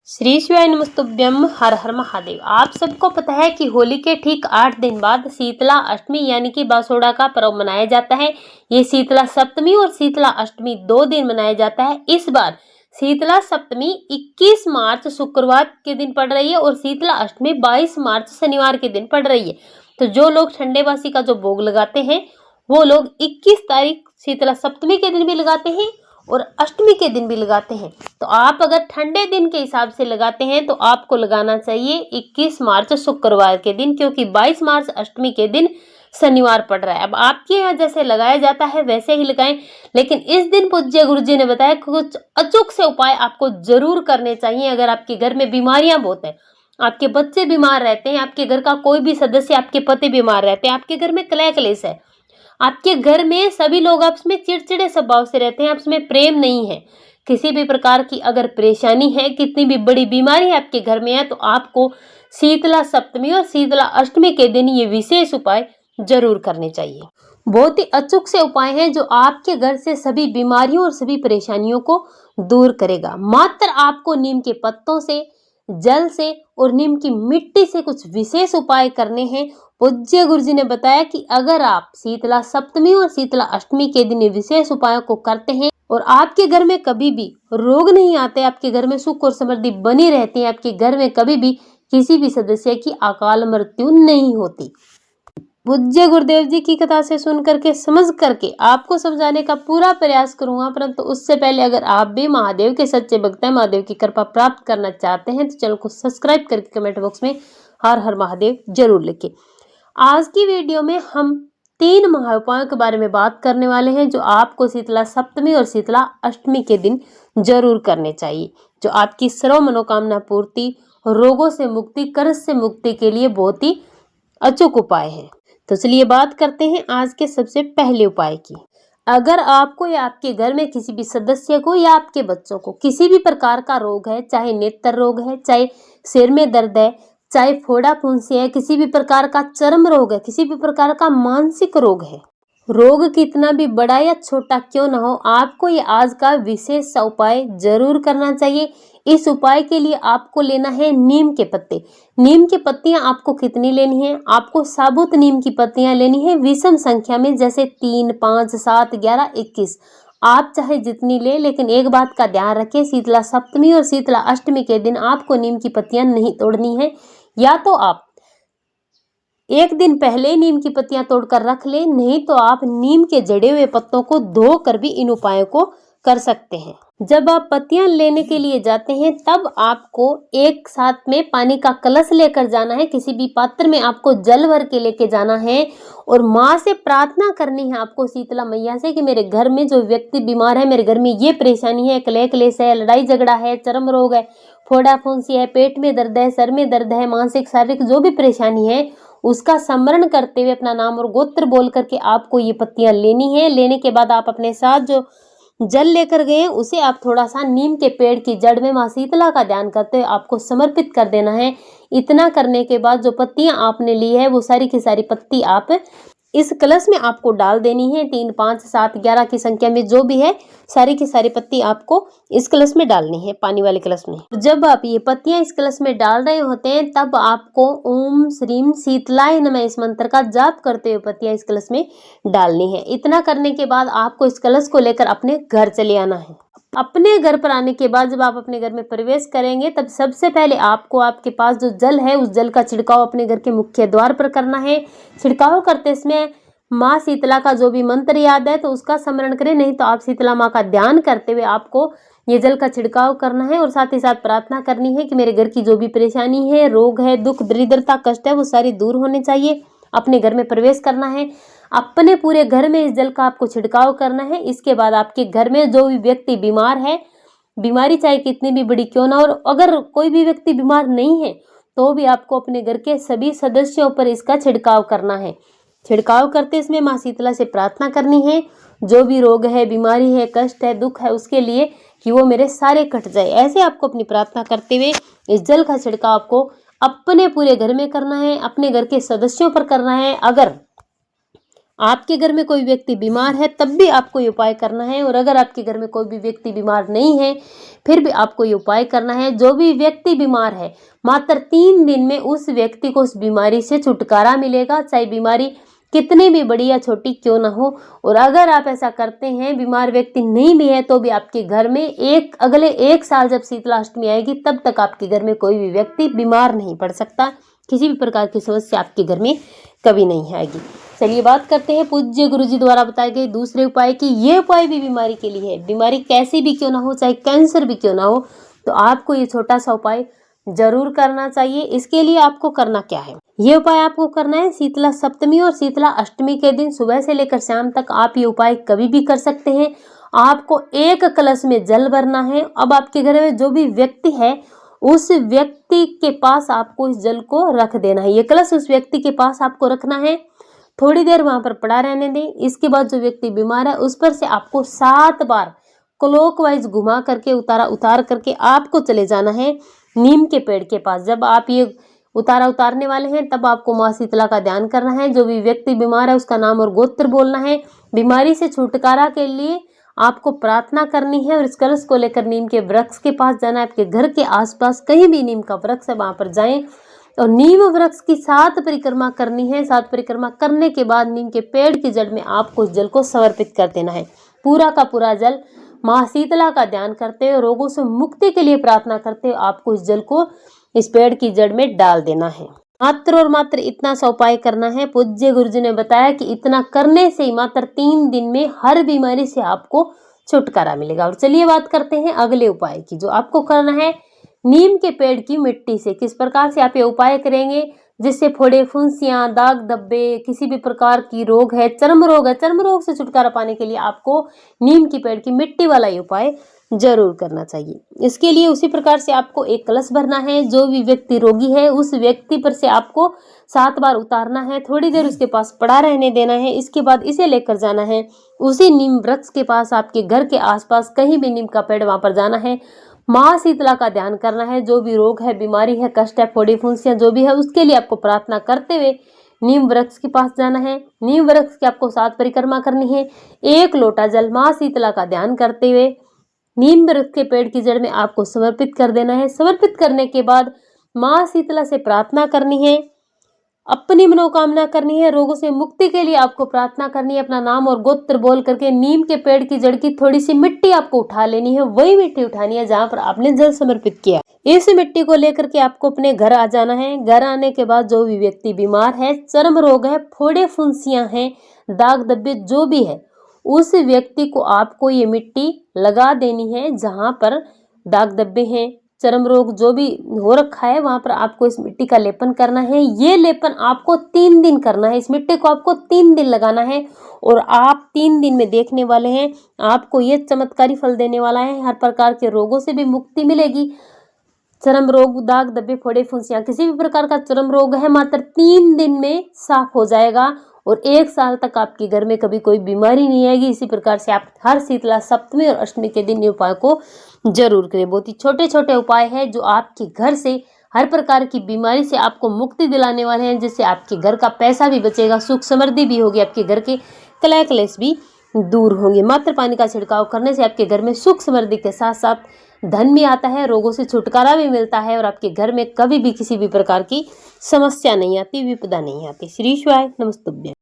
श्री शिवाय नमस्तुभ्यम। हर हर महादेव। आप सबको पता है कि होली के ठीक 8 दिन बाद शीतला अष्टमी यानी कि बासोड़ा का पर्व मनाया जाता है। ये शीतला सप्तमी और शीतला अष्टमी 2 दिन मनाया जाता है। इस बार शीतला सप्तमी 21 मार्च शुक्रवार के दिन पड़ रही है और शीतला अष्टमी 22 मार्च शनिवार के दिन पड़ रही है। तो जो लोग ठंडेबासी का जो भोग लगाते हैं वो लोग 21 तारीख शीतला सप्तमी के दिन भी लगाते हैं और अष्टमी के दिन भी लगाते हैं। तो आप अगर ठंडे दिन के हिसाब से लगाते हैं तो आपको लगाना चाहिए 21 मार्च शुक्रवार के दिन, क्योंकि 22 मार्च अष्टमी के दिन शनिवार पड़ रहा है। अब आपके यहाँ जैसे लगाया जाता है वैसे ही लगाएं, लेकिन इस दिन पूज्य गुरु जी ने बताया कि कुछ अचूक से उपाय आपको जरूर करने चाहिए। अगर आपके घर में बीमारियां बहुत है, आपके बच्चे बीमार रहते हैं, आपके घर का कोई भी सदस्य, आपके पति बीमार रहते हैं, आपके घर में कलह क्लेश है, आपके घर में सभी लोग आपस में चिड़चिड़े स्वभाव से रहते हैं, आपस में प्रेम नहीं है, किसी भी प्रकार की अगर परेशानी है, कितनी भी बड़ी बीमारी आपके घर में है, तो आपको शीतला सप्तमी और शीतला अष्टमी के दिन ये विशेष उपाय जरूर करने चाहिए। बहुत ही अचूक से उपाय हैं जो आपके घर से सभी बीमारियों और सभी परेशानियों को दूर करेगा। मात्र आपको नीम के पत्तों से, जल से और नीम की मिट्टी से कुछ विशेष उपाय करने हैं। पूज्य गुरु जी ने बताया कि अगर आप शीतला सप्तमी और शीतला अष्टमी के दिन विशेष उपायों को करते हैं और आपके घर में कभी भी रोग नहीं आते, आपके घर में सुख और समृद्धि बनी रहती है, आपके घर में कभी भी किसी भी सदस्य की अकाल मृत्यु नहीं होती। पूज्य गुरुदेव जी की कथा से सुन करके, समझ करके आपको समझाने का पूरा प्रयास करूंगा, परंतु उससे पहले अगर आप भी महादेव के सच्चे भक्त हैं, महादेव की कृपा प्राप्त करना चाहते हैं, तो चैनल को सब्सक्राइब करके कमेंट बॉक्स में हर हर महादेव जरूर लिखें। आज की वीडियो में हम 3 महाउपायों के बारे में बात करने वाले हैं जो आपको शीतला सप्तमी और शीतला अष्टमी के दिन जरूर करने चाहिए, जो आपकी सर्व मनोकामना पूर्ति, रोगों से मुक्ति, कर्ज से मुक्ति के लिए बहुत ही अचूक उपाय है। तो चलिए बात करते हैं आज के सबसे पहले उपाय की। अगर आपको या आपके घर में किसी भी सदस्य को या आपके बच्चों को किसी भी प्रकार का रोग है, चाहे नेत्र रोग है, चाहे सिर में दर्द है, चाहे फोड़ा फुंसी है, किसी भी प्रकार का चर्म रोग है, किसी भी प्रकार का मानसिक रोग है, रोग कितना भी बड़ा या छोटा क्यों ना हो, आपको ये आज का विशेष उपाय जरूर करना चाहिए। इस उपाय के लिए आपको लेना है नीम के पत्ते। नीम की पत्तियां आपको कितनी लेनी है? आपको साबुत नीम की पत्तियां लेनी है विषम संख्या में, जैसे 3, 5, 7, 11, 21। आप चाहे जितनी ले, लेकिन एक बात का ध्यान रखें, शीतला सप्तमी और शीतला अष्टमी के दिन आपको नीम की पत्तियां नहीं तोड़नी है। या तो आप एक दिन पहले नीम की पत्तियां तोड़कर रख ले, नहीं तो आप नीम के जड़े हुए पत्तों को धोकर भी इन उपायों को कर सकते हैं। जब आप पत्तियां लेने के लिए जाते हैं तब आपको एक साथ में पानी का कलश लेकर जाना है। किसी भी पात्र में आपको जल भर के लेके जाना है और माँ से प्रार्थना करनी है, आपको शीतला मैया से, कि मेरे घर में जो व्यक्ति बीमार है, मेरे घर में ये परेशानी है, कलह क्लेश है, लड़ाई झगड़ा है, चर्म रोग है, फोड़ा फुंसी है, पेट में दर्द है, सर में दर्द है, मानसिक शारीरिक जो भी परेशानी है, उसका स्मरण करते हुए अपना नाम और गोत्र बोल करके आपको ये पत्तियां लेनी है। लेने के बाद आप अपने साथ जो जल लेकर गए उसे आप थोड़ा सा नीम के पेड़ की जड़ में माँ शीतला का ध्यान करते हुए आपको समर्पित कर देना है। इतना करने के बाद जो पत्तियां आपने ली है वो सारी की सारी पत्ती आप इस कलश में आपको डाल देनी है। 3, 5, 7, 11 की संख्या में जो भी है सारी की सारी पत्ती आपको इस कलश में डालनी है, पानी वाले कलश में। जब आप ये पत्तियां इस कलश में डाल रहे होते हैं तब आपको ओम श्रीम शीतलाय नमः इस मंत्र का जाप करते हुए पत्तियां इस कलश में डालनी है। इतना करने के बाद आपको इस कलश को लेकर अपने घर चले आना है। अपने घर पर आने के बाद जब आप अपने घर में प्रवेश करेंगे तब सबसे पहले आपको आपके पास जो जल है उस जल का छिड़काव अपने घर के मुख्य द्वार पर करना है। छिड़काव करते समय माँ शीतला का जो भी मंत्र याद है तो उसका स्मरण करें, नहीं तो आप शीतला माँ का ध्यान करते हुए आपको ये जल का छिड़काव करना है और साथ ही साथ प्रार्थना करनी है कि मेरे घर की जो भी परेशानी है, रोग है, दुख, दरिद्रता, कष्ट है, वो सारी दूर होने चाहिए। अपने घर में प्रवेश करना है, अपने पूरे घर में इस जल का आपको छिड़काव करना है। इसके बाद आपके घर में जो भी व्यक्ति बीमार है, बीमारी चाहे कितनी भी बड़ी क्यों ना, और अगर कोई भी व्यक्ति बीमार नहीं है तो भी आपको अपने घर के सभी सदस्यों पर इसका छिड़काव करना है। छिड़काव करते इसमें माँ शीतला से प्रार्थना करनी है, जो भी रोग है, बीमारी है, कष्ट है, दुख है, उसके लिए कि वो मेरे सारे कट जाए। ऐसे आपको अपनी प्रार्थना करते हुए इस जल का छिड़काव आपको अपने पूरे घर में करना है, अपने घर के सदस्यों पर करना है। अगर आपके घर में कोई व्यक्ति बीमार है तब भी आपको ये उपाय करना है, और अगर आपके घर में कोई भी व्यक्ति बीमार नहीं है फिर भी आपको ये उपाय करना है। जो भी व्यक्ति बीमार है मात्र 3 दिन में उस व्यक्ति को उस बीमारी से छुटकारा मिलेगा, चाहे बीमारी कितनी भी बड़ी या छोटी क्यों ना हो। और अगर आप ऐसा करते हैं, बीमार व्यक्ति नहीं भी है तो भी आपके घर में अगले 1 साल जब शीतला अष्टमी आएगी तब तक आपके घर में कोई भी व्यक्ति बीमार नहीं पड़ सकता, किसी भी प्रकार की समस्या आपके घर में कभी नहीं आएगी। चलिए बात करते हैं पूज्य गुरुजी द्वारा बताए गए दूसरे उपाय की। ये उपाय भी बीमारी के लिए है, बीमारी कैसी भी क्यों ना हो, चाहे कैंसर भी क्यों ना हो, तो आपको ये छोटा सा उपाय जरूर करना चाहिए। इसके लिए आपको करना क्या है, ये उपाय आपको करना है शीतला सप्तमी और शीतला अष्टमी के दिन सुबह से लेकर शाम तक आप ये उपाय कभी भी कर सकते हैं। आपको 1 कलश में जल भरना है। अब आपके घर में जो भी व्यक्ति है उस व्यक्ति के पास आपको इस जल को रख देना है। ये कलश उस व्यक्ति के पास आपको रखना है, थोड़ी देर वहां पर पड़ा रहने दें। इसके बाद जो व्यक्ति बीमार है उस पर से आपको 7 बार क्लॉकवाइज घुमा करके उतार करके आपको चले जाना है नीम के पेड़ के पास। जब आप ये उतारने वाले हैं तब आपको माँ शीतला का ध्यान करना है। जो भी व्यक्ति बीमार है उसका नाम और गोत्र बोलना है। बीमारी से छुटकारा के लिए आपको प्रार्थना करनी है और इस कलश को लेकर नीम के वृक्ष के पास जाना है। आपके घर के आसपास कहीं भी नीम का वृक्ष है वहां पर जाएं और नीम वृक्ष की 7 परिक्रमा करनी है। 7 परिक्रमा करने के बाद नीम के पेड़ की जड़ में आपको इस जल को समर्पित कर देना है। पूरा का पूरा जल माँ शीतला का ध्यान करते हुए, रोगों से मुक्ति के लिए प्रार्थना करते हुए आपको इस जल को इस पेड़ की जड़ में डाल देना है। मात्र और मात्र इतना सा उपाय करना है। पूज्य गुरुजी ने बताया कि इतना करने से ही मात्र 3 दिन में हर बीमारी से आपको छुटकारा मिलेगा। और चलिए बात करते हैं अगले उपाय की, जो आपको करना है नीम के पेड़ की मिट्टी से। किस प्रकार से आप ये उपाय करेंगे जिससे फोड़े, फुंसियां, दाग धब्बे, किसी भी प्रकार की रोग है, चर्म रोग है, चर्म रोग से छुटकारा पाने के लिए आपको नीम की पेड़ की मिट्टी वाला ये उपाय जरूर करना चाहिए। इसके लिए उसी प्रकार से आपको 1 कलश भरना है। जो भी व्यक्ति रोगी है उस व्यक्ति पर से आपको 7 बार उतारना है, थोड़ी देर उसके पास पड़ा रहने देना है। इसके बाद इसे लेकर जाना है उसी नीम वृक्ष के पास। आपके घर के आसपास कहीं भी नीम का पेड़ वहां पर जाना है, माँ शीतला का ध्यान करना है। जो भी रोग है, बीमारी है, कष्ट है, फोड़ी फुंसियां जो भी है, उसके लिए आपको प्रार्थना करते हुए नीम वृक्ष के पास जाना है। नीम वृक्ष की आपको 7 परिक्रमा करनी है। 1 लोटा जल माँ शीतला का ध्यान करते हुए नीम वृक्ष के पेड़ की जड़ में आपको समर्पित कर देना है। समर्पित करने के बाद माँ शीतला से प्रार्थना करनी है, अपनी मनोकामना करनी है। रोगों से मुक्ति के लिए आपको प्रार्थना करनी है। अपना नाम और गोत्र बोल करके नीम के पेड़ की जड़ की थोड़ी सी मिट्टी आपको उठा लेनी है। वही मिट्टी उठानी है जहां पर आपने जल समर्पित किया। इस मिट्टी को लेकर के आपको अपने घर आ जाना है। घर आने के बाद जो भी व्यक्ति बीमार है, चर्म रोग है, फोड़े फुंसियां हैं, दाग धब्बे जो भी है, उस व्यक्ति को आपको ये मिट्टी लगा देनी है। जहां पर दाग धब्बे हैं, चर्म रोग जो भी हो रखा है, वहां पर आपको इस मिट्टी का लेपन करना है। ये लेपन आपको 3 दिन करना है। इस मिट्टी को आपको 3 दिन लगाना है और आप 3 दिन में देखने वाले हैं आपको ये चमत्कारी फल देने वाला है। हर प्रकार के रोगों से भी मुक्ति मिलेगी। चर्म रोग, दाग धब्बे, फोड़े फुंसियां, किसी भी प्रकार का चर्म रोग है, मात्र 3 दिन में साफ हो जाएगा और 1 साल तक आपके घर में कभी कोई बीमारी नहीं आएगी। इसी प्रकार से आप हर शीतला सप्तमी और अष्टमी के दिन ये उपाय को जरूर करें। बहुत ही छोटे छोटे उपाय हैं जो आपके घर से हर प्रकार की बीमारी से आपको मुक्ति दिलाने वाले हैं, जिससे आपके घर का पैसा भी बचेगा, सुख समृद्धि भी होगी, आपके घर के कलह क्लेश भी दूर होंगे। मात्र पानी का छिड़काव करने से आपके घर में सुख समृद्धि के साथ साथ धन भी आता है, रोगों से छुटकारा भी मिलता है और आपके घर में कभी भी किसी भी प्रकार की समस्या नहीं आती, विपदा नहीं आती। श्री शिवाय नमस्तुभ्यं।